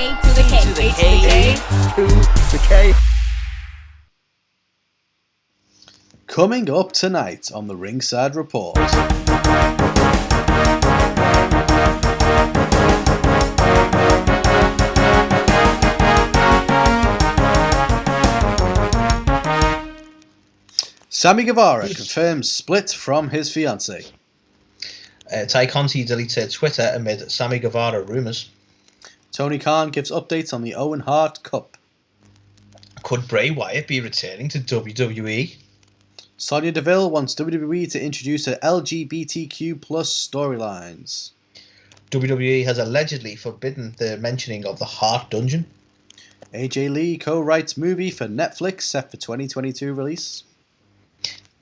A to the K. A to the K. A to the K. Coming up tonight on the Ringside Report. Sammy Guevara confirms split from his fiancée. Tay Conti deleted Twitter amid Sammy Guevara rumours. Tony Khan gives updates on the Owen Hart Cup. Could Bray Wyatt be returning to WWE? Sonya Deville wants WWE to introduce her LGBTQ plus storylines. WWE has allegedly forbidden the mentioning of the Hart Dungeon. AJ Lee co-writes movie for Netflix set for 2022 release.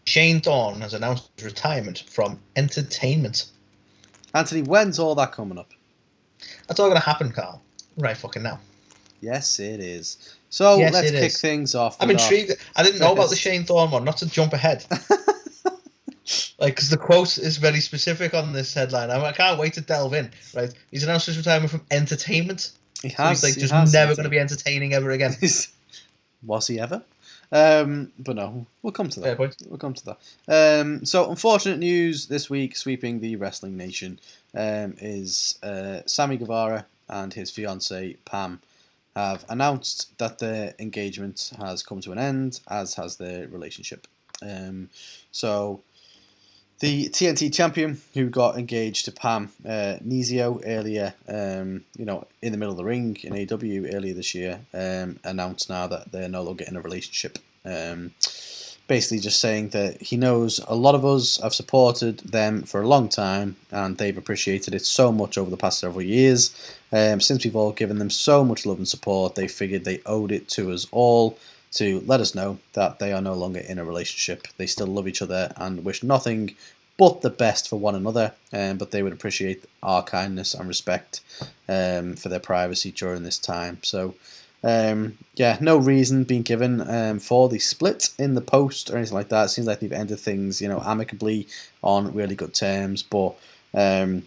Shane Thorne has announced his retirement from entertainment. Anthony, when's all that coming up? That's all going to happen, Carl. Right fucking now. Yes, it is. So Yes, let's it kick is. things off. I'm with intrigued. I didn't know about the first- Shane Thorne one, not to jump ahead. Because the quote is very specific on this headline. I can't wait to delve in. Right, he's announced his retirement from entertainment. He So has. he's like he just has, never indeed. going to be entertaining ever again. Was he ever? But no, we'll come to that. Fair point. We'll come to that. So, unfortunate news this week sweeping the wrestling nation is Sammy Guevara and his fiancée Pam have announced that their engagement has come to an end, as has their relationship. So, the TNT champion who got engaged to Pam Nizio earlier, in the middle of the ring in AEW earlier this year, announced now that they're no longer in a relationship. Basically just saying that he knows a lot of us have supported them for a long time and they've appreciated it so much over the past several years. Since we've all given them so much love and support, they figured they owed it to us all to let us know that they are no longer in a relationship. They still love each other and wish nothing but the best for one another, but they would appreciate our kindness and respect for their privacy during this time. So, no reason being given for the split in the post or anything like that. It seems like they've ended things, amicably on really good terms. But Unfortunately,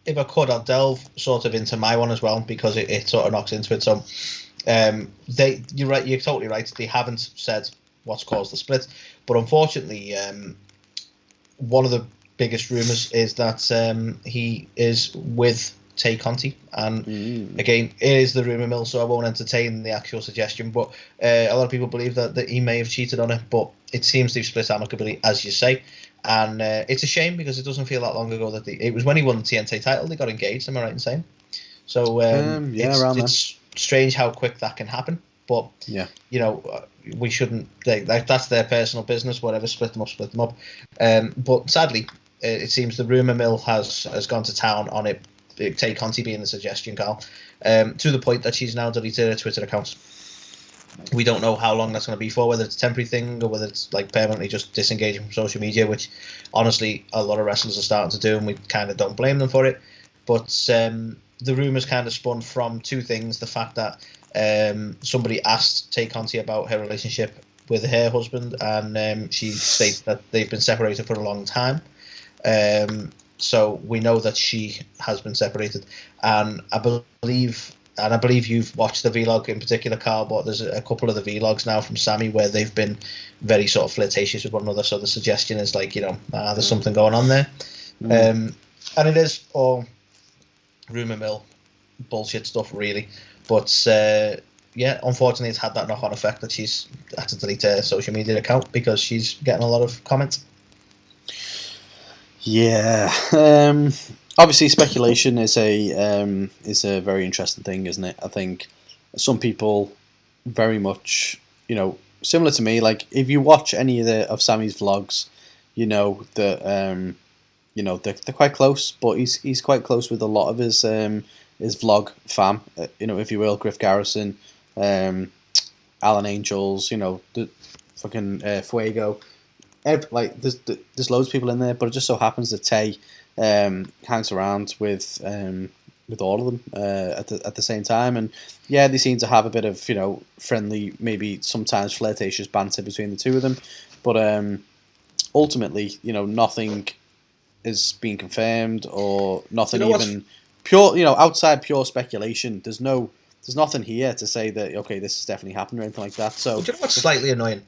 if I could, I'll delve sort of into my one as well because it sort of knocks into it. So, you're right. You're totally right. They haven't said what's caused the split, but unfortunately, one of the biggest rumors is that he is with Tay Conti, and again, it is the rumor mill, so I won't entertain the actual suggestion. But a lot of people believe that he may have cheated on her, but it seems they've split amicably, as you say, and it's a shame because it doesn't feel that long ago that it was when he won the TNT title they got engaged. Am I right in saying? So it's strange how quick that can happen, but we shouldn't. That's their personal business. Whatever, split them up. But sadly, it seems the rumor mill has gone to town on it. Tay Conti being the suggestion, Carl, to the point that she's now deleted her Twitter account. We don't know how long that's going to be for, whether it's a temporary thing or whether it's like permanently just disengaging from social media, which honestly a lot of wrestlers are starting to do, and we kind of don't blame them for it. But the rumours kind of spun from two things: the fact that somebody asked Tay Conti about her relationship with her husband, and she states that they've been separated for a long time. So we know that she has been separated, and I believe you've watched the vlog in particular, Carl. But there's a couple of the vlogs now from Sammy where they've been very sort of flirtatious with one another. So the suggestion is like, there's something going on there, and it is all rumor mill bullshit stuff, really. But unfortunately, it's had that knock-on effect that she's had to delete her social media account because she's getting a lot of comments. Yeah, obviously speculation is a very interesting thing, isn't it? I think some people very much, similar to me. Like if you watch any of Sammy's vlogs, that they're quite close, but he's quite close with a lot of his vlog fam, if you will, Griff Garrison, Alan Angels, the fucking Fuego. There's loads of people in there, but it just so happens that Tay hangs around with all of them at the same time, and they seem to have a bit of friendly, maybe sometimes flirtatious banter between the two of them, but ultimately nothing is being confirmed or nothing pure, outside pure speculation. There's nothing here to say that okay, this has definitely happened or anything like that. So, do you know what's slightly annoying?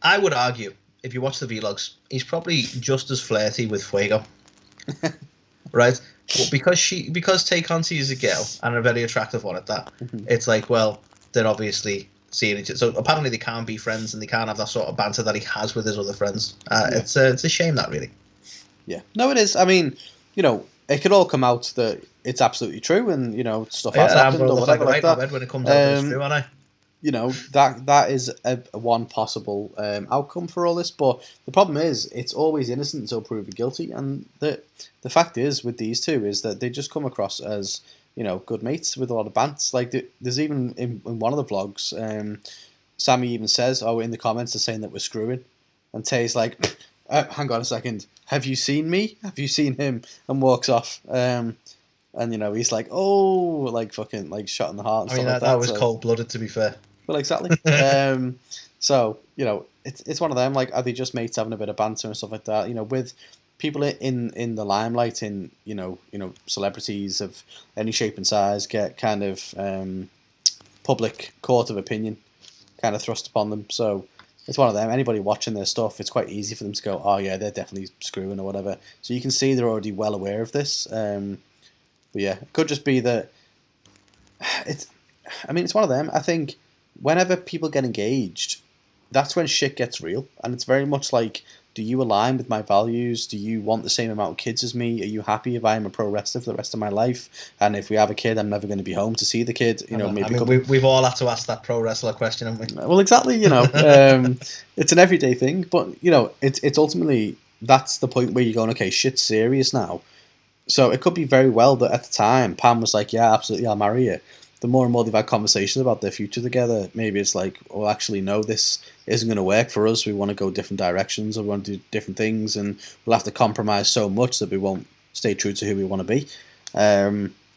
I would argue, if you watch the vlogs, he's probably just as flirty with Fuego, right? But because Tay Conti is a girl and a very attractive one at that, it's like, well, they're obviously seeing each other. So apparently they can't be friends and they can't have that sort of banter that he has with his other friends. It's a shame that, really. Yeah, no, it is. I mean, it could all come out that it's absolutely true, and stuff has happened or whatever like that. When it comes out, it's true, aren't I? That is a one possible outcome for all this, but the problem is it's always innocent until proven guilty, and the fact is with these two is that they just come across as good mates with a lot of bants. Like there's even in one of the vlogs, Sammy even says, in the comments they're saying that we're screwing, and Tay's like, hang on a second, have you seen me? Have you seen him? And walks off. And he's like, oh, like fucking like shot in the heart. And I mean, stuff that was cold-blooded, to be fair. Well, exactly. So it's one of them. Like, are they just mates having a bit of banter and stuff like that? With people in the limelight, in celebrities of any shape and size get kind of public court of opinion kind of thrust upon them. So it's one of them. Anybody watching their stuff, it's quite easy for them to go, oh yeah, they're definitely screwing or whatever. So you can see they're already well aware of this. But yeah, it could just be that it's one of them. I think whenever people get engaged, that's when shit gets real. And it's very much like, do you align with my values? Do you want the same amount of kids as me? Are you happy if I am a pro wrestler for the rest of my life? And if we have a kid, I'm never going to be home to see the kid. We've all had to ask that pro wrestler question, haven't we? Well, exactly. It's an everyday thing, but it's ultimately that's the point where you're going, okay, shit's serious now. So it could be very well that at the time Pam was like, yeah, absolutely, I'll marry you. The more and more they've had conversations about their future together, maybe it's like, well, actually, no, this isn't going to work for us. We want to go different directions, or we want to do different things, and we'll have to compromise so much that we won't stay true to who we want to be.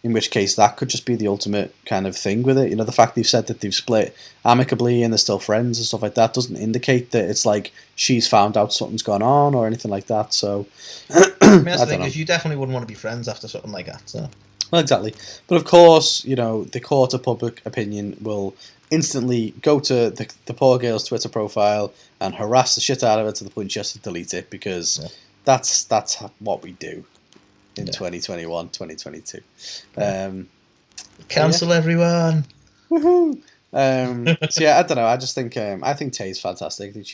In which case, that could just be the ultimate kind of thing with it. The fact they've said that they've split amicably and they're still friends and stuff like that doesn't indicate that it's like she's found out something's gone on or anything like that. So, that's the thing, because you definitely wouldn't want to be friends after something like that. So. Well, exactly. But of course, the court of public opinion will instantly go to the poor girl's Twitter profile and harass the shit out of her to the point she has to delete it, because that's what we do in 2021, 2022. Cancel everyone. Woohoo! So yeah, I don't know. I just think I think Tay's fantastic. I think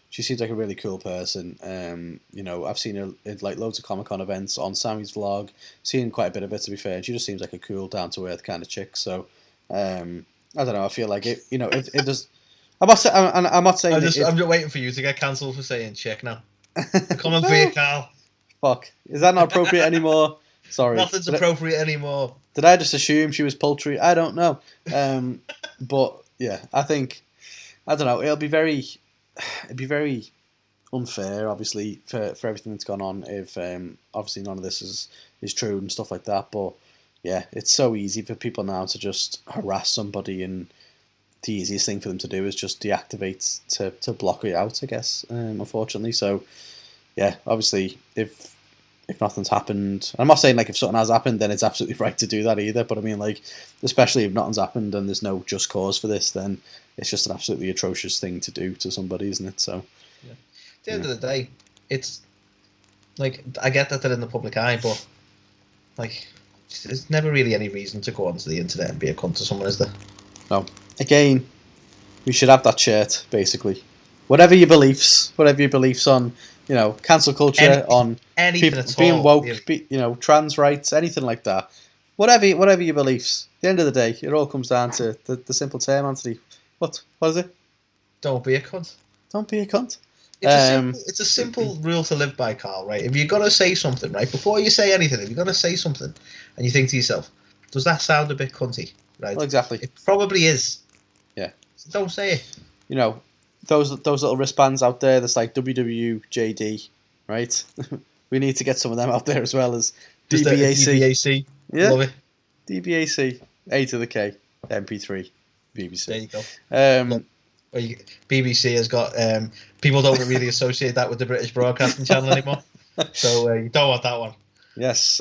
she seems like a really cool person. I've seen her in like loads of Comic-Con events, on Sammy's vlog, seen quite a bit of it, to be fair, and she just seems like a cool, down-to-earth kind of chick. So, I don't know, I feel like it does... I'm not saying... I'm just waiting for you to get cancelled for saying chick now. Coming for you, Carl. Fuck. Is that not appropriate anymore? Sorry. Nothing's appropriate anymore. Did I just assume she was poultry? I don't know. But, yeah, I don't know, it'd be very unfair, obviously, for everything that's gone on if obviously none of this is true and stuff like that. But yeah, it's so easy for people now to just harass somebody, and the easiest thing for them to do is just deactivate to block it out, I guess, unfortunately. So yeah, obviously if nothing's happened, I'm not saying like if something has happened then it's absolutely right to do that either, but I mean, like, especially if nothing's happened and there's no just cause for this, then it's just an absolutely atrocious thing to do to somebody, isn't it? So yeah. At the end of the day, it's like, I get that they're in the public eye, but like, there's never really any reason to go onto the internet and be a cunt to someone, is there? No. Again, we should have that shirt, basically. Whatever your beliefs on, cancel culture, on people being woke, really. Trans rights, anything like that. Whatever your beliefs. At the end of the day, it all comes down to the simple term, Anthony. What is it? Don't be a cunt. Don't be a cunt. It's a simple rule to live by, Carl, right? If you're going to say something, right, before you say anything, if you're going to say something and you think to yourself, does that sound a bit cunty, right? Well, exactly. It probably is. Yeah. So don't say it. Those little wristbands out there that's like WWJD, right? We need to get some of them out there as well as DBAC. DBAC. Yeah. Love it. DBAC. A2theK. MP3. BBC. There you go. BBC has got people don't really associate that with the British Broadcasting Channel anymore, so you don't want that one. Yes,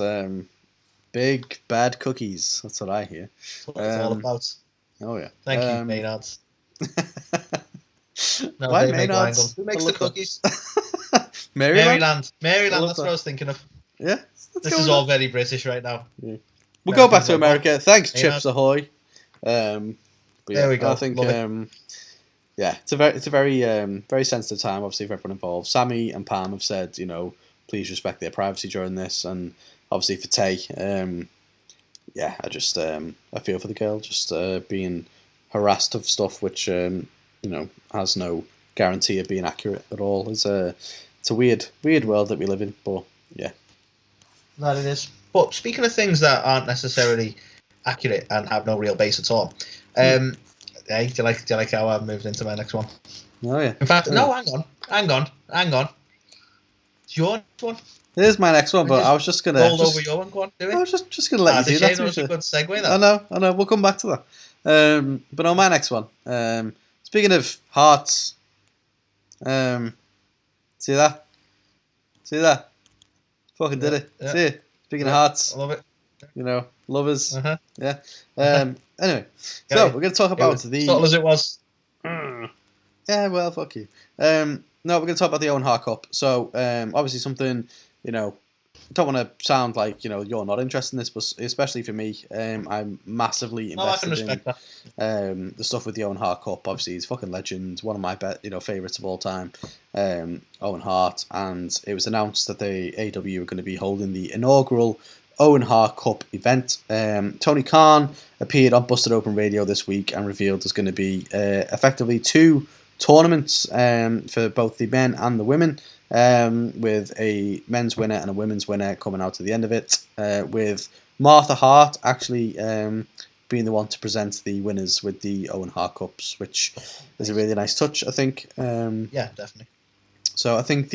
big bad cookies. That's what I hear. That's what it's all about. Oh yeah. Thank you, Maynard. No, Why they make wine Maynard's? gums. Who makes the cookies? Maryland. Maryland. That's what I was thinking of. Yeah, This is all very British right now. Yeah. We'll go back to America. Thanks, Maynard. Chips Ahoy. But there we go. I think yeah, it's a very very sensitive time, obviously, for everyone involved. Sammy and Pam have said, please respect their privacy during this, and obviously for Tay, yeah, I just I feel for the girl, just being harassed of stuff which has no guarantee of being accurate at all. It's a weird world that we live in, but yeah, that it is. But speaking of things that aren't necessarily accurate and have no real base at all, hey, do you like how I've moved into my next one? Oh yeah. In fact, no, hang on. It's your next one. It is my next one, but I was just gonna roll over your one. Go on, do it. I was just gonna let you do that. That was a good segue. Then. I know. We'll come back to that. But on my next one, speaking of hearts, see that? Fucking did it. Yeah. See it. Speaking of hearts, I love it. Lovers. Uh-huh. Yeah. Anyway, so we're gonna talk about the subtle as it was. Yeah, well, fuck you. No, we're going to talk about the Owen Hart Cup. So, obviously something, don't want to sound like, you're not interested in this, but especially for me, I'm massively invested in the stuff with the Owen Hart Cup. Obviously, he's fucking legend, one of my favourites of all time, Owen Hart. And it was announced that the AEW were going to be holding the inaugural Owen Hart Cup event. Tony Khan appeared on Busted Open Radio this week and revealed there's going to be effectively 2 tournaments for both the men and the women, with a men's winner and a women's winner coming out at the end of it, with Martha Hart actually being the one to present the winners with the Owen Hart Cups, which is a really nice touch, I think. Yeah, definitely. So I think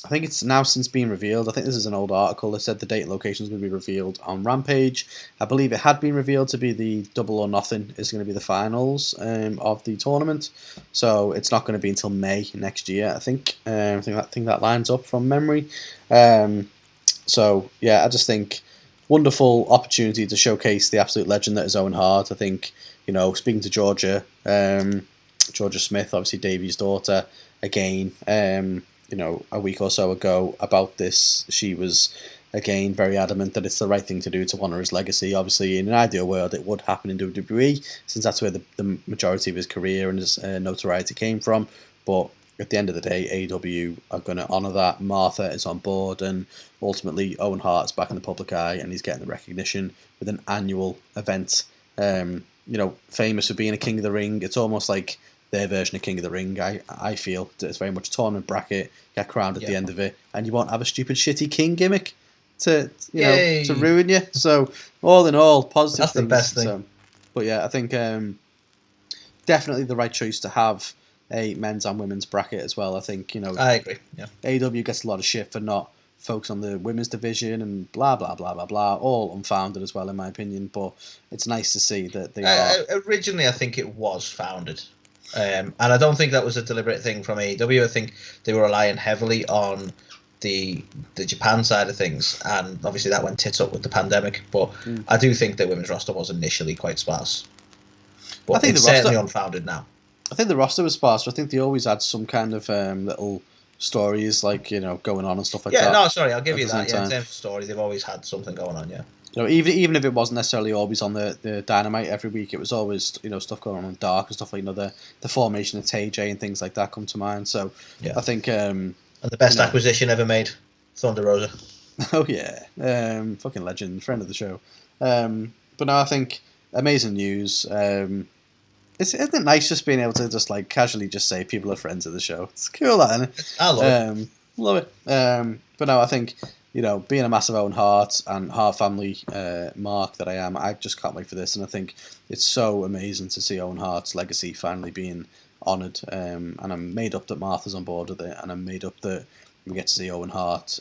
I think it's now since been revealed. I think this is an old article that said the date and location is going to be revealed on Rampage. I believe it had been revealed to be the Double or Nothing is going to be the finals of the tournament. So it's not going to be until May next year, I think. I think that lines up from memory. So yeah, I just think wonderful opportunity to showcase the absolute legend that is Owen Hart. I think, speaking to Georgia Smith, obviously Davey's daughter, again, a week or so ago about this, she was again very adamant that it's the right thing to do to honour his legacy. Obviously, in an ideal world, it would happen in WWE, since that's where the majority of his career and his notoriety came from. But at the end of the day, AEW are going to honour that. Martha is on board, and ultimately Owen Hart's back in the public eye, and he's getting the recognition with an annual event. Famous for being a King of the Ring. It's almost like their version of King of the Ring. I feel it's very much a tournament bracket, get crowned at the end of it, and you won't have a stupid shitty king gimmick to ruin you. So all in all, positive. That's things. The best thing. So, but yeah, I think definitely the right choice to have a men's and women's bracket as well. I think I agree. Yeah, AEW gets a lot of shit for not focus on the women's division and blah blah blah blah blah, all unfounded as well in my opinion. But it's nice to see that they are. Originally, I think it was founded. And I don't think that was a deliberate thing from AEW. I think they were relying heavily on the Japan side of things, and obviously that went tits up with the pandemic. But I do think the women's roster was initially quite sparse. But I think it's certainly unfounded now. I think the roster was sparse. But I think they always had some kind of little stories going on and stuff like that. Yeah, no, sorry, I'll give you that. Yeah, in terms of story, they've always had something going on. Yeah. Even if it wasn't necessarily always on the Dynamite every week, it was always stuff going on in Dark and stuff like the formation of Tay J and things like that come to mind. So yeah. I think and the best acquisition ever made, Thunder Rosa. Oh yeah, fucking legend, friend of the show. But no, I think amazing news. Isn't it nice just being able to just casually just say people are friends of the show? It's cool, that, isn't it? I love it. But no, I think. Being a massive Owen Hart and Hart family mark that I am, I just can't wait for this. And I think it's so amazing to see Owen Hart's legacy finally being honoured. And I'm made up that Martha's on board with it, and I'm made up that we get to see Owen Hart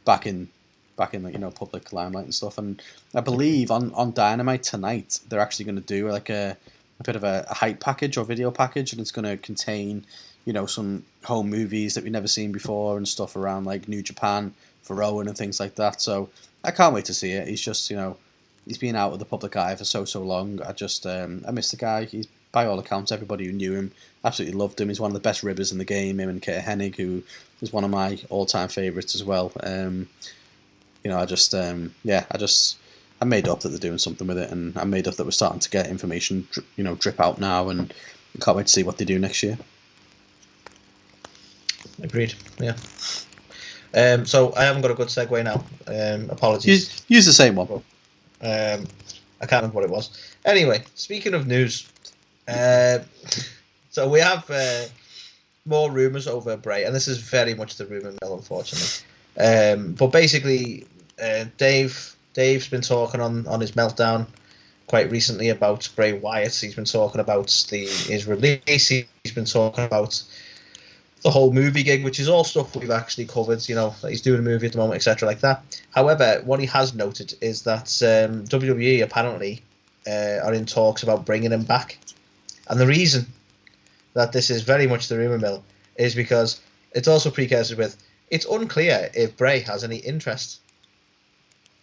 back in public limelight and stuff. And I believe on Dynamite tonight they're actually going to do a bit of a hype package or video package, and it's going to contain some home movies that we've never seen before and stuff around like New Japan for Owen and things like that. So I can't wait to see it. He's just, he's been out of the public eye for so long. I miss the guy. He's, by all accounts, everybody who knew him absolutely loved him. He's one of the best ribbers in the game. Him and Kurt Hennig, who is one of my all-time favourites as well. I'm made up that they're doing something with it, and I'm made up that we're starting to get information, drip out now, and I can't wait to see what they do next year. Agreed. Yeah. So I haven't got a good segue now. Apologies. Use the same one. I can't remember what it was. Anyway, speaking of news, so we have more rumours over Bray, and this is very much the rumour mill, unfortunately. But basically, Dave's been talking on his meltdown quite recently about Bray Wyatt. He's been talking about his release. He's been talking about the whole movie gig, which is all stuff we've actually covered, that he's doing a movie at the moment, etc. like that. However, what he has noted is that WWE apparently are in talks about bringing him back. And the reason that this is very much the rumour mill is because it's also precursored with, it's unclear if Bray has any interest.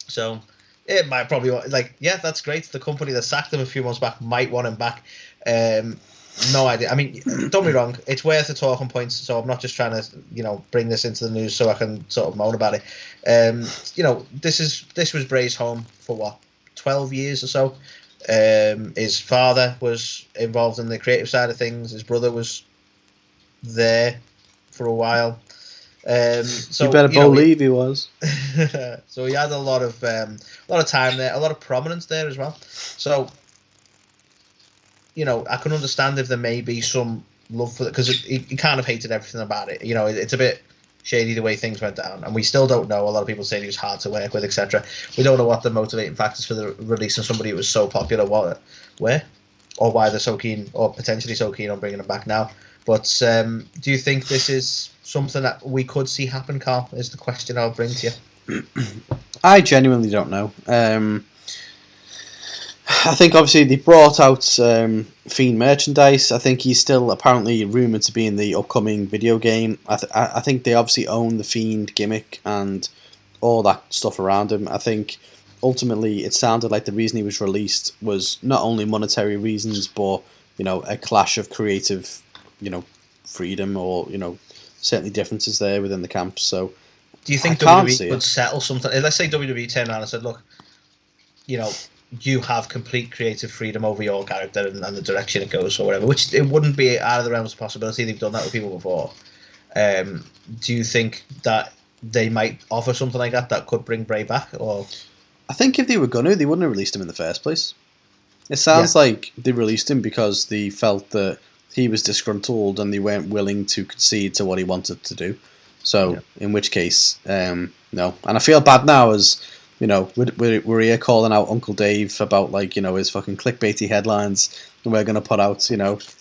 So it might probably, that's great. The company that sacked him a few months back might want him back. No idea. I mean, don't get me wrong, it's worth a talking point, so I'm not just trying to, bring this into the news so I can sort of moan about it. This was Bray's home for 12 years or so. His father was involved in the creative side of things. His brother was there for a while. So you better believe he was. So he had a lot of time there, a lot of prominence there as well. So, I can understand if there may be some love for it, because he kind of hated everything about it. It's a bit shady the way things went down, and we still don't know. A lot of people say he was hard to work with, etc. We don't know what the motivating factors for the releasing somebody who was so popular were, or why they're so keen, or potentially so keen on bringing him back now. But do you think this is something that we could see happen, Carl? Is the question I'll bring to you. I genuinely don't know. I think obviously they brought out Fiend merchandise. I think he's still apparently rumoured to be in the upcoming video game. I think they obviously own the Fiend gimmick and all that stuff around him. I think ultimately it sounded like the reason he was released was not only monetary reasons, but a clash of creative, freedom, or certainly differences there within the camp. So do you think WWE could settle something? Let's say WWE turned around and said, look, you have complete creative freedom over your character and the direction it goes, or whatever, which it wouldn't be out of the realms of possibility. They've done that with people before. Do you think that they might offer something like that could bring Bray back? Or I think if they were going to, they wouldn't have released him in the first place. It sounds like they released him because they felt that he was disgruntled and they weren't willing to concede to what he wanted to do. So, in which case, no. And I feel bad now as, we're here calling out Uncle Dave about, his fucking clickbaity headlines, and we're going to put out,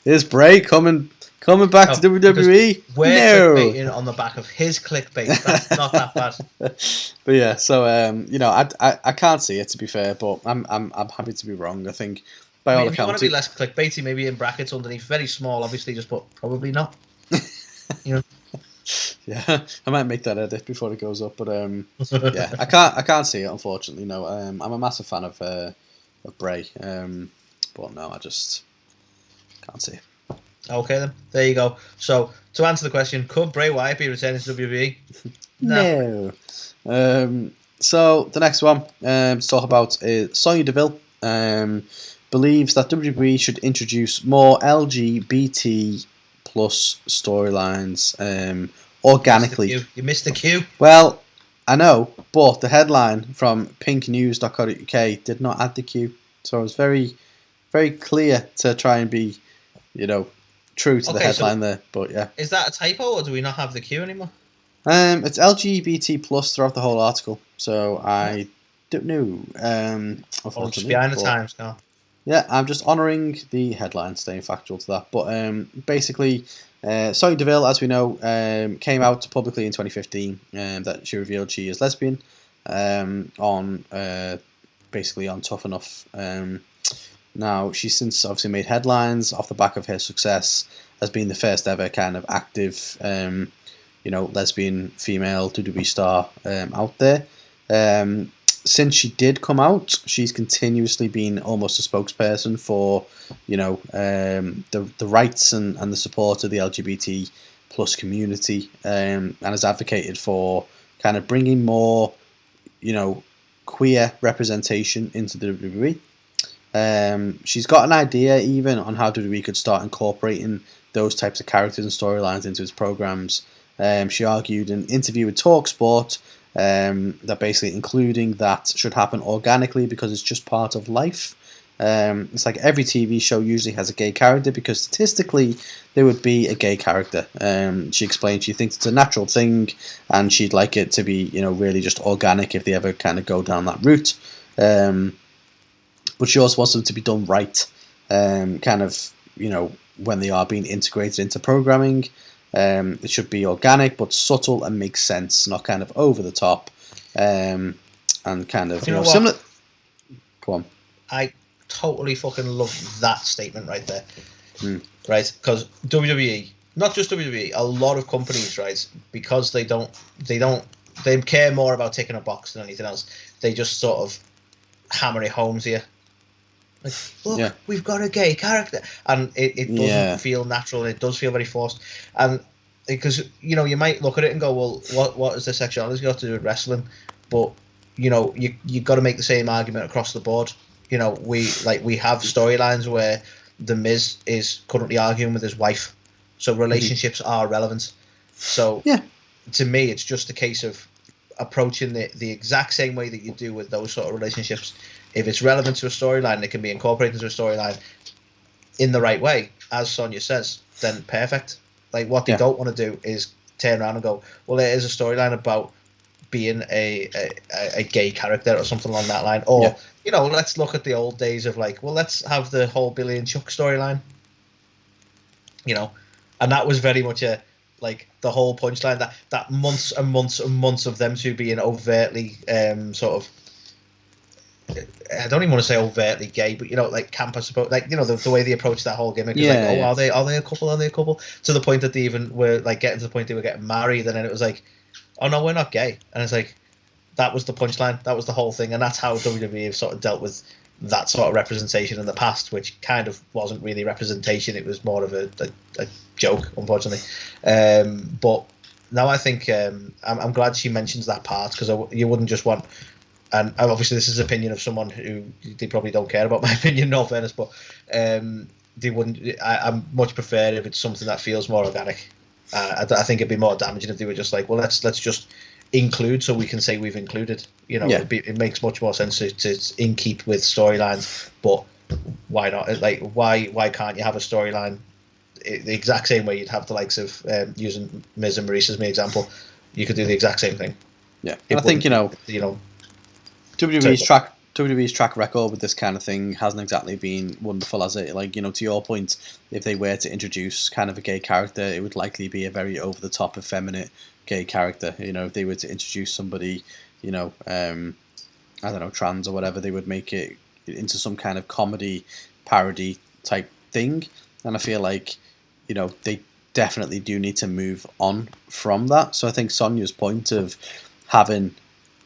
is Bray coming back to WWE? We're clickbaiting on the back of his clickbait. That's not that bad. But yeah, so, I can't see it, to be fair, but I'm happy to be wrong. I think, by all accounts, if you want to be less clickbaity, maybe in brackets underneath, very small, obviously, just put probably not. Yeah, I might make that edit before it goes up, but yeah, I can't see it, unfortunately. No, I'm a massive fan of Bray, but no, I just can't see it. Okay, then there you go. So to answer the question, could Bray Wyatt be returning to WWE? No. So the next one to talk about is Sonya Deville. Believes that WWE should introduce more LGBT plus storylines organically. You missed the cue. Well, I know, but the headline from pinknews.co.uk did not add the cue, so I was very, very clear to try and be, true to the headline there. But yeah, is that a typo, or do we not have the cue anymore? It's LGBT plus throughout the whole article, so I don't know. Or just behind the times now. Yeah, I'm just honouring the headline, staying factual to that. But basically, Sonya Deville, as we know, came out publicly in 2015 that she revealed she is lesbian on Tough Enough. Now, she's since obviously made headlines off the back of her success has been the first ever kind of active, lesbian female WWE star out there. Since she did come out, she's continuously been almost a spokesperson for, the rights and the support of the LGBT plus community, and has advocated for kind of bringing more, queer representation into the WWE. She's got an idea even on how WWE could start incorporating those types of characters and storylines into its programs. She argued in an interview with TalkSport that basically including that should happen organically because it's just part of life. It's like every TV show usually has a gay character because statistically there would be a gay character. She explained she thinks it's a natural thing and she'd like it to be, really just organic if they ever kind of go down that route. But she also wants them to be done right, when they are being integrated into programming. It should be organic but subtle and make sense, not kind of over the top, and kind of similar. Go on. I totally fucking love that statement right there. Right, because WWE, not just WWE, a lot of companies, right, because they care more about ticking a box than anything else. They just sort of hammer it home to you. Like, look, we've got a gay character, and it doesn't feel natural. It does feel very forced, and because you might look at it and go, well, what has the sexuality got to do with wrestling? But you got to make the same argument across the board. We have storylines where the Miz is currently arguing with his wife, so relationships are relevant. So to me, it's just a case of approaching the exact same way that you do with those sort of relationships. If it's relevant to a storyline, it can be incorporated into a storyline in the right way, as Sonya says, then perfect. Like, what they don't want to do is turn around and go, well, it is a storyline about being a gay character or something along that line. Or, let's look at the old days of let's have the whole Billy and Chuck storyline. And that was very much the whole punchline, that months and months and months of them two being overtly sort of, I don't even want to say overtly gay, but campus, the way they approached that whole gimmick is are they a couple? Are they a couple? To the point that they even were getting to the point they were getting married, and then it was like, oh no, we're not gay, and it's like that was the punchline, that was the whole thing, and that's how WWE have sort of dealt with that sort of representation in the past, which kind of wasn't really representation; it was more of a joke, unfortunately. But now I think I'm glad she mentions that part, because you wouldn't just want. And obviously, this is the opinion of someone who they probably don't care about my opinion, no fairness, but they wouldn't. I much prefer if it's something that feels more organic. I think it'd be more damaging if they were just like, well, let's just include so we can say we've included. It makes much more sense to in keep with storylines. But why not? Why can't you have a storyline the exact same way you'd have the likes of using Miz and Maurice as my example? You could do the exact same thing. Yeah, and I think WWE's track record with this kind of thing hasn't exactly been wonderful, has it? To your point, if they were to introduce kind of a gay character, it would likely be a very over the top, effeminate gay character. If they were to introduce somebody, I don't know, trans or whatever, they would make it into some kind of comedy parody type thing. And I feel like, they definitely do need to move on from that. So I think Sonya's point of having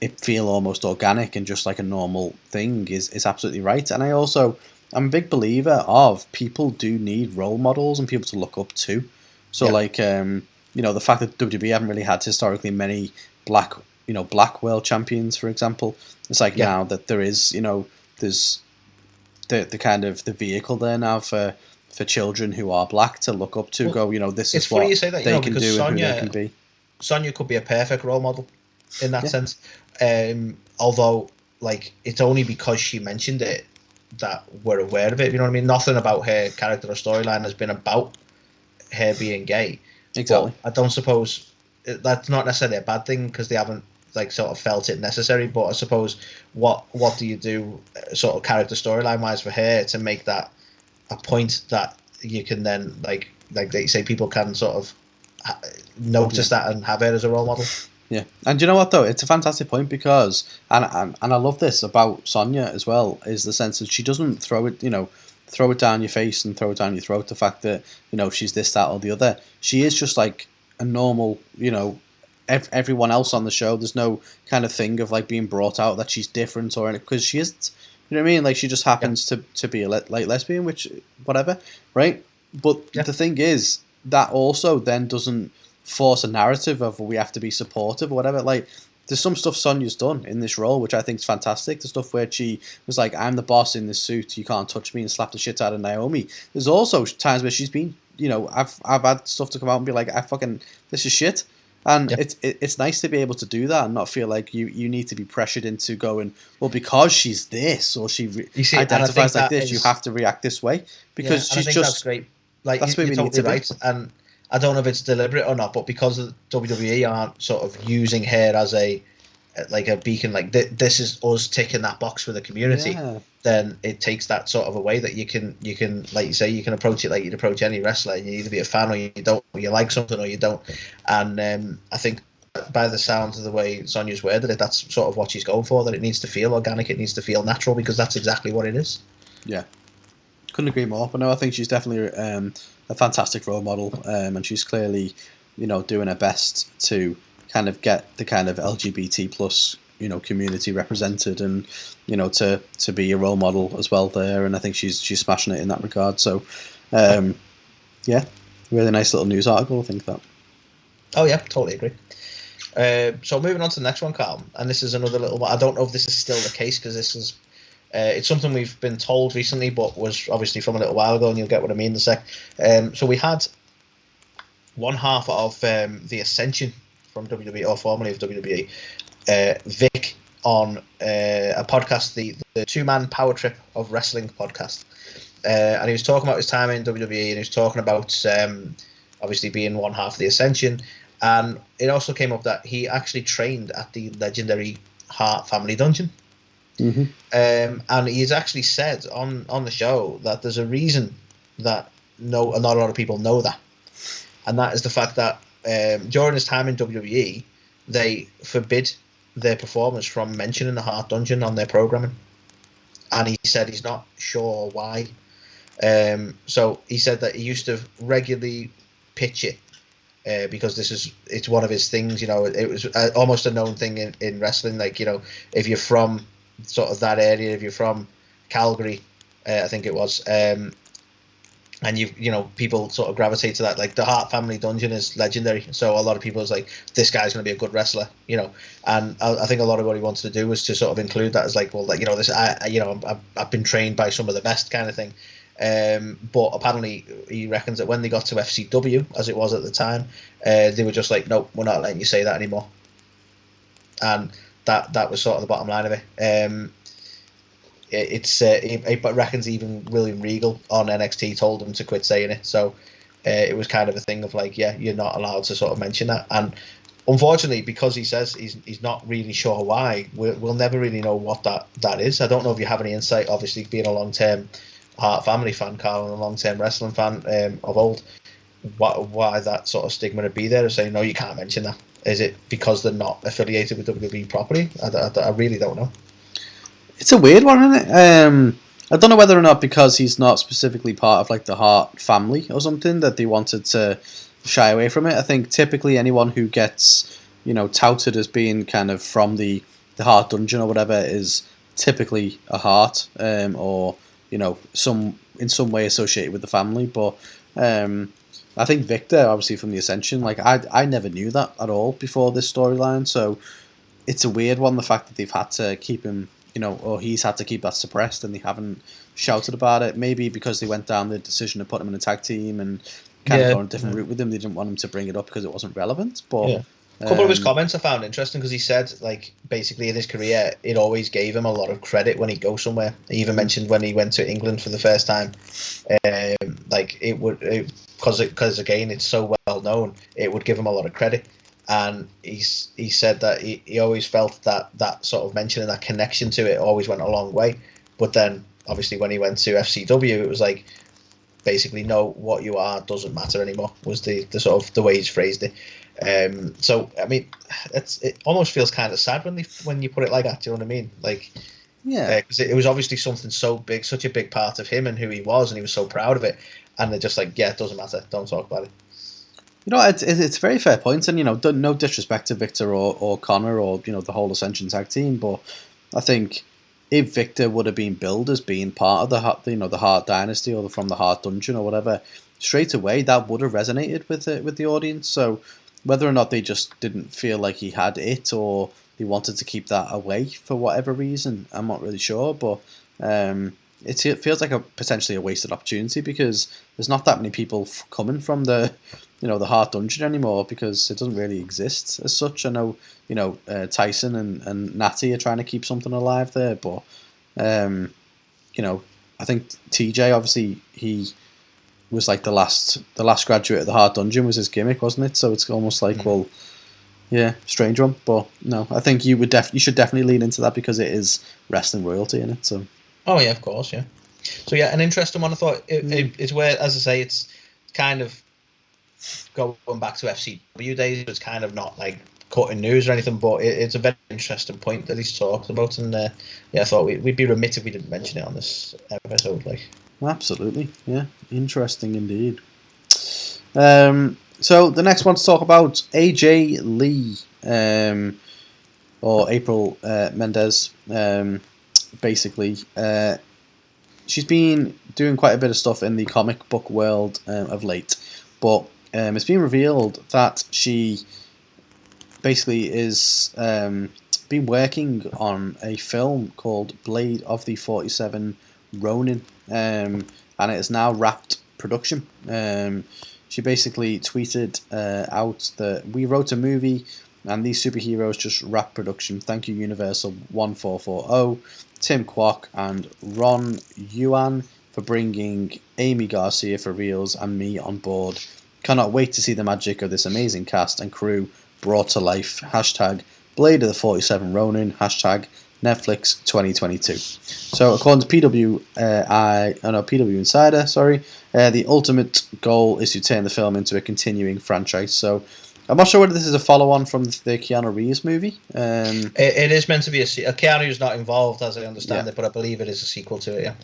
it feel almost organic and just like a normal thing is absolutely right. And I'm a big believer of people do need role models and people to look up to. So the fact that WWE haven't really had historically many black world champions, for example, it's now that there is, there's the kind of the vehicle there now for children who are black to look up to, this is what they can do and who they can be. Sonya could be a perfect role model in that sense. Although, it's only because she mentioned it that we're aware of it. You know what I mean? Nothing about her character or storyline has been about her being gay. Exactly. But I don't suppose that's not necessarily a bad thing because they haven't sort of felt it necessary. But I suppose what do you do sort of character storyline wise for her to make that a point that you can then like they say people can sort of notice that and have her as a role model. Yeah, and you know what though? It's a fantastic point because, and I love this about Sonya as well, is the sense that she doesn't throw it, throw it down your face and throw it down your throat. The fact that she's this, that, or the other. She is just like a normal, everyone else on the show. There's no kind of thing of like being brought out that she's different or anything, because she isn't. You know what I mean? Like, she just happens to be a lesbian, which whatever, right? But the thing is that also then doesn't force a narrative of we have to be supportive or whatever. Like, there's some stuff Sonya's done in this role which I think is fantastic. The stuff where she was like, "I'm the boss in this suit, you can't touch me," and slap the shit out of Naomi. There's also times where she's been, I've had stuff to come out and be like, this is shit. And it's nice to be able to do that and not feel like you need to be pressured into going, well, because she's this or she identifies like this, you have to react this way, because she's just. That's great. Like, that's where we totally need to right. be. And I don't know if it's deliberate or not, but because the WWE aren't sort of using her as a beacon, like this is us ticking that box for the community, then it takes that sort of away that you can like you say, you can approach it like you'd approach any wrestler. You either be a fan or you don't, or you like something or you don't. And I think by the sounds of the way Sonya's worded it, that's sort of what she's going for, that it needs to feel organic, it needs to feel natural, because that's exactly what it is. Yeah. Couldn't agree more. But no, I think she's definitely a fantastic role model, and she's clearly, doing her best to kind of get the kind of LGBT plus community represented, and to be a role model as well there. And I think she's smashing it in that regard. So, yeah, really nice little news article. I think that. Oh yeah, totally agree. So moving on to the next one, Carl, and this is another little one. I don't know if this is still the case, because this is. It's something we've been told recently, but was obviously from a little while ago, and you'll get what I mean in a sec. So we had one half of the Ascension from WWE, or formerly of WWE, Vic, on a podcast, the two-man power trip of wrestling podcast. And he was talking about his time in WWE, and he was talking about obviously being one half of the Ascension. And it also came up that he actually trained at the legendary Hart family dungeon. Mm-hmm. And he's actually said on the show that there's a reason that not a lot of people know that, and that is the fact that during his time in WWE, they forbid their performers from mentioning the Hart Dungeon on their programming, and he said he's not sure why. So he said that he used to regularly pitch it because it's one of his things. It was almost a known thing in wrestling. Like, if you're from sort of that area, if you're from Calgary, I think it was, and people sort of gravitate to that. Like, the Hart family dungeon is legendary, so a lot of people is like, this guy's going to be a good wrestler, and I think a lot of what he wants to do was to sort of include that as like, well, like, this, I've been trained by some of the best kind of thing. But apparently he reckons that when they got to FCW, as it was at the time, they were just like, nope, we're not letting you say that anymore. And that was sort of the bottom line of it. He reckons even William Regal on NXT told him to quit saying it. So it was kind of a thing of like, yeah, you're not allowed to sort of mention that. And unfortunately, because he says he's not really sure why, we'll never really know what that is. I don't know if you have any insight, obviously being a long-term Hart family fan, Carl, and a long-term wrestling fan of old, why that sort of stigma would be there of saying, no, you can't mention that. Is it because they're not affiliated with WWE properly? I really don't know. It's a weird one, isn't it? I don't know whether or not because he's not specifically part of like the Hart family or something that they wanted to shy away from it. I think typically anyone who gets touted as being kind of from the Hart Dungeon or whatever is typically a Hart, or in some way associated with the family. But I think Victor, obviously from the Ascension, like I never knew that at all before this storyline, so it's a weird one, the fact that they've had to keep him, or he's had to keep that suppressed and they haven't shouted about it. Maybe because they went down the decision to put him in a tag team and kind of go on a different route with him, they didn't want him to bring it up because it wasn't relevant. But a couple of his comments I found interesting, because he said, like, basically in his career, it always gave him a lot of credit when he'd go somewhere. He even mentioned when he went to England for the first time, like, because again, it's so well known, it would give him a lot of credit. And he said that he always felt that sort of mentioning that connection to it always went a long way. But then, obviously, when he went to FCW, it was like, basically, no, what you are doesn't matter anymore, was the sort of the way he's phrased it. So I mean, it almost feels kind of sad when you put it like that. Do you know what I mean? Like, Yeah. Because it was obviously something so big, such a big part of him and who he was, and he was so proud of it. And they're just like, yeah, it doesn't matter. Don't talk about it. It's a very fair point, and no disrespect to Victor or Connor or the whole Ascension tag team, but I think if Victor would have been billed as being part of the Hart Dynasty or from the Hart Dungeon or whatever, straight away that would have resonated with the audience. So whether or not they just didn't feel like he had it or they wanted to keep that away for whatever reason, I'm not really sure, but it feels like potentially a wasted opportunity because there's not that many people coming from the Hart Dungeon anymore because it doesn't really exist as such. I know Tyson and Natty are trying to keep something alive there, but I think TJ obviously he was like the last graduate of the Hart Dungeon was his gimmick, wasn't it? So it's almost like well, yeah, strange one, but no, I think you should definitely lean into that because it is wrestling royalty in it. So. Oh yeah, of course, yeah. So yeah, an interesting one. I thought it's where, as I say, it's kind of going back to FCW days. It's kind of not like cutting news or anything, but it's a very interesting point that he's talked about, and I thought we'd be remiss if we didn't mention it on this episode. Like, absolutely, yeah, interesting indeed. So the next one to talk about AJ Lee, or April Mendez. Basically, she's been doing quite a bit of stuff in the comic book world of late, but it's been revealed that she basically is been working on a film called Blade of the 47 Ronin, and it is now wrapped production. She basically tweeted out that we wrote a movie and these superheroes just wrapped production. Thank you, Universal 1440, Tim Kwok and Ron Yuan for bringing Amy Garcia for reals and me on board. Cannot wait to see the magic of this amazing cast and crew brought to life. Hashtag Blade of the 47 Ronin. Hashtag Netflix 2022. So according to PW Insider, the ultimate goal is to turn the film into a continuing franchise. So I'm not sure whether this is a follow-on from the Keanu Reeves movie. It is meant to be Keanu's not involved, as I understand it, but I believe it is a sequel to it. Yeah.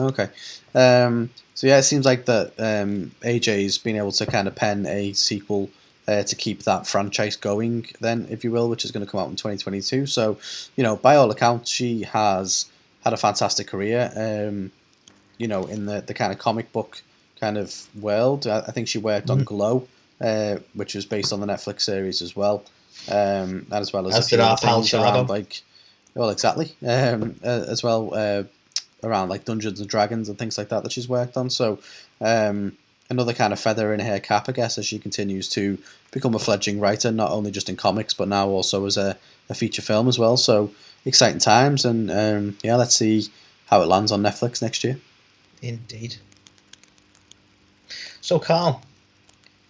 Okay. So yeah, it seems like that AJ's been able to kind of pen a sequel to keep that franchise going, then, if you will, which is going to come out in 2022. So, by all accounts, she has had a fantastic career. In the kind of comic book kind of world. I think she worked on Glow, which was based on the Netflix series as well, and as well as a few other things around exactly, as well around like Dungeons and Dragons and things like that she's worked on. So another kind of feather in her cap, I guess, as she continues to become a fledgling writer, not only just in comics but now also as a feature film as well. So exciting times, and let's see how it lands on Netflix next year. Indeed. So, Carl,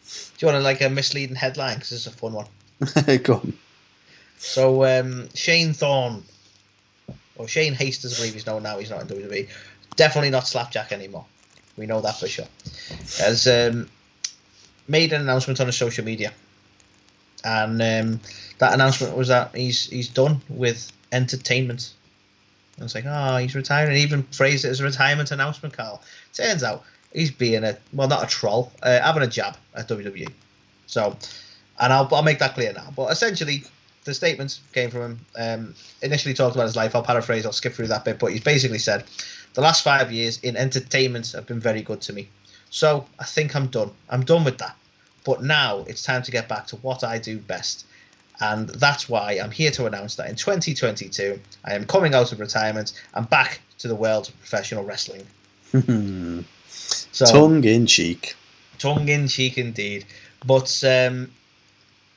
do you want a misleading headline? Because this is a fun one. Go on. So, Shane Thorne, or Shane Hastings, I believe he's known now. He's not in WWE. Definitely not Slapjack anymore. We know that for sure. Has made an announcement on his social media, and that announcement was that he's done with entertainment. I was like, he's retiring. He even phrased it as a retirement announcement, Carl. Turns out he's being not a troll, having a jab at WWE. So, and I'll make that clear now. But essentially, the statement came from him. Initially talked about his life. I'll paraphrase. I'll skip through that bit. But he's basically said, the last 5 years in entertainment have been very good to me. So I think I'm done. I'm done with that. But now it's time to get back to what I do best. And that's why I'm here to announce that in 2022, I am coming out of retirement and back to the world of professional wrestling. So, tongue in cheek. Tongue in cheek indeed. But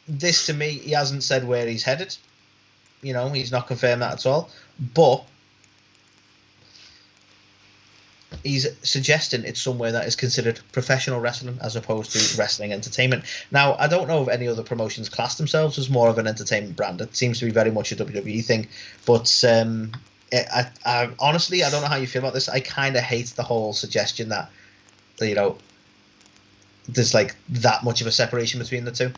this, to me, he hasn't said where he's headed. He's not confirmed that at all. But he's suggesting it's somewhere that is considered professional wrestling as opposed to wrestling entertainment. Now, I don't know if any other promotions class themselves as more of an entertainment brand. It seems to be very much a WWE thing. But I honestly, I don't know how you feel about this. I kind of hate the whole suggestion that there's like that much of a separation between the two.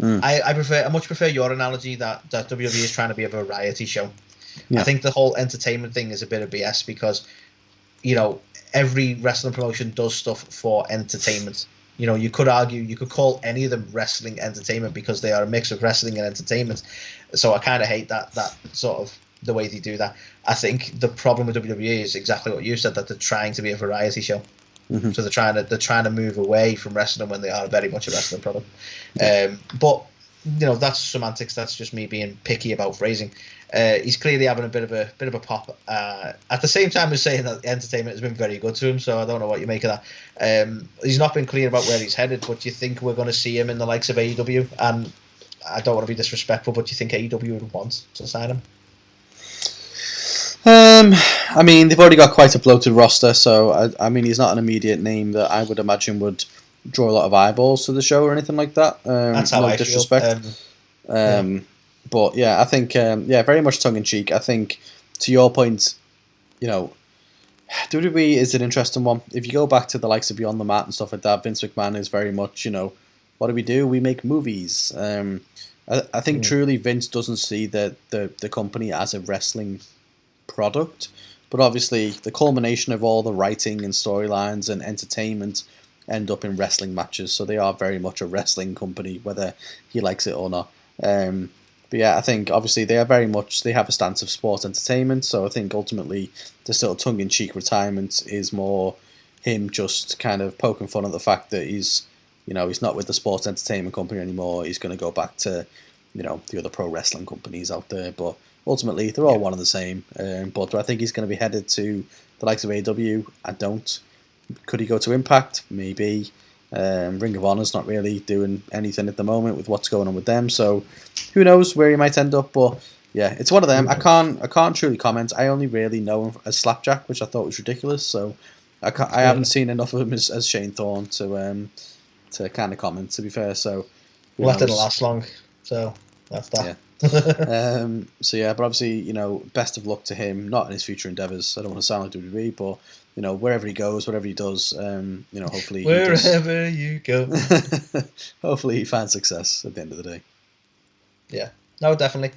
I much prefer your analogy that WWE is trying to be a variety show. I think the whole entertainment thing is a bit of BS because, every wrestling promotion does stuff for entertainment. You could argue, you could call any of them wrestling entertainment because they are a mix of wrestling and entertainment. So I kind of hate that sort of the way they do that. I think the problem with WWE is exactly what you said, that they're trying to be a variety show. Mm-hmm. So they're trying to move away from wrestling when they are very much a wrestling product. But that's semantics. That's just me being picky about phrasing. He's clearly having a bit of a pop. At the same time as saying that entertainment has been very good to him, so I don't know what you make of that. He's not been clear about where he's headed, but do you think we're going to see him in the likes of AEW? And I don't want to be disrespectful, but do you think AEW would want to sign him? I mean, they've already got quite a bloated roster, so I mean, he's not an immediate name that I would imagine would draw a lot of eyeballs to the show or anything like that. That's how I disrespect. Feel. But yeah, I think very much tongue in cheek. I think to your point, WWE is an interesting one. If you go back to the likes of Beyond the Mat and stuff like that, Vince McMahon is very much, what do? We make movies. I think truly Vince doesn't see the company as a wrestling product, but obviously the culmination of all the writing and storylines and entertainment end up in wrestling matches, so they are very much a wrestling company, whether he likes it or not. But yeah, I think obviously they have a stance of sports entertainment, so I think ultimately the sort of tongue-in-cheek retirement is more him just kind of poking fun at the fact that he's not with the sports entertainment company anymore. He's going to go back to the other pro wrestling companies out there, but ultimately they're all one and the same. But do I think he's going to be headed to the likes of AEW? I don't. Could he go to Impact? Maybe. Ring of Honor's not really doing anything at the moment with what's going on with them, so who knows where he might end up. But yeah, it's one of them. I can't truly comment. I only really know him as Slapjack, which I thought was ridiculous, so I haven't seen enough of him as Shane Thorne to kind of comment, to be fair. So that didn't last long, so that's that. Yeah. So yeah, but obviously, best of luck to him, not in his future endeavours. I don't want to sound like WWE, but wherever he goes, whatever he does, hopefully wherever you go, hopefully he finds success at the end of the day. Yeah, no, definitely.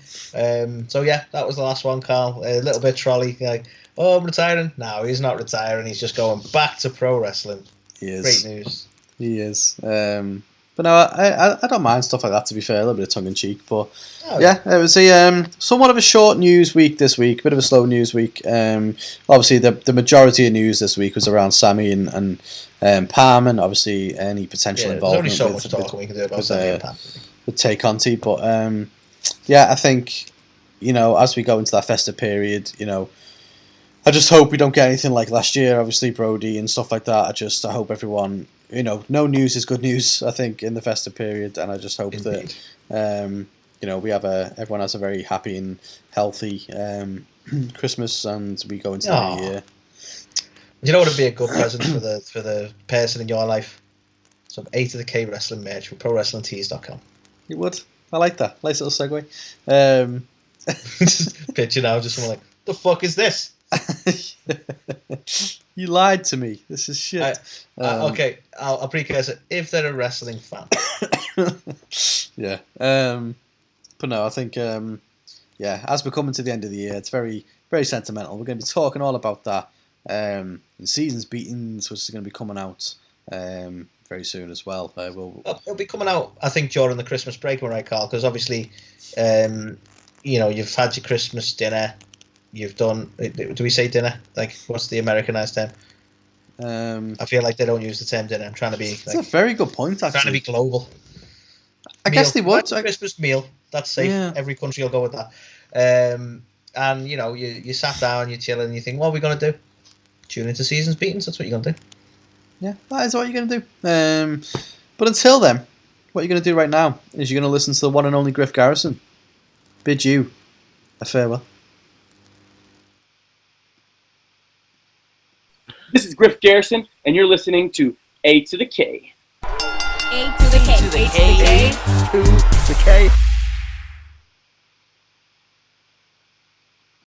So yeah, that was the last one, Carl. A little bit trolley, like, oh, I'm retiring. No, he's not retiring. He's just going back to pro wrestling. He is. Great news. He is. But no, I don't mind stuff like that, to be fair, a little bit of tongue-in-cheek. But yeah, it was somewhat of a short news week this week, a bit of a slow news week. Obviously, the majority of news this week was around Sammy and Pam, and obviously any potential involvement. There's only so much talking we can do about Sammy and Pam. With Tay Conti. But yeah, I think, as we go into that festive period, I just hope we don't get anything like last year, obviously, Brody and stuff like that. I hope everyone... no news is good news, I think, in the festive period, and I just hope that, we have everyone has a very happy and healthy Christmas, and we go into the new year. You know what would be a good present for the person in your life? Some A2theK Wrestling merch for ProWrestlingTees.com. You would? I like that. Nice little segue. Picture now, just someone like, the fuck is this? You lied to me. This is shit. Okay, I'll precursor it. If they're a wrestling fan. Yeah. But no, I think, as we're coming to the end of the year, it's very, very sentimental. We're going to be talking all about that. Season's Beatings, which is going to be coming out very soon as well. It'll be coming out, I think, during the Christmas break, right, Carl? Because obviously, you've had your Christmas dinner. You've done... Do we say dinner? Like, what's the Americanized term? I feel like they don't use the term dinner. I'm trying to be... That's a very good point, actually. Trying to be global. I guess they would. Christmas meal. That's safe. Yeah. Every country will go with that. And, you sat down, you're chilling, and you think, what are we going to do? Tune into Season's Beatings. That's what you're going to do. Yeah, that is what you're going to do. But until then, what you're going to do right now is you're going to listen to the one and only Griff Garrison bid you a farewell. This is Griff Garrison, and you're listening to A2theK. A2theK. A2theK. A2theK.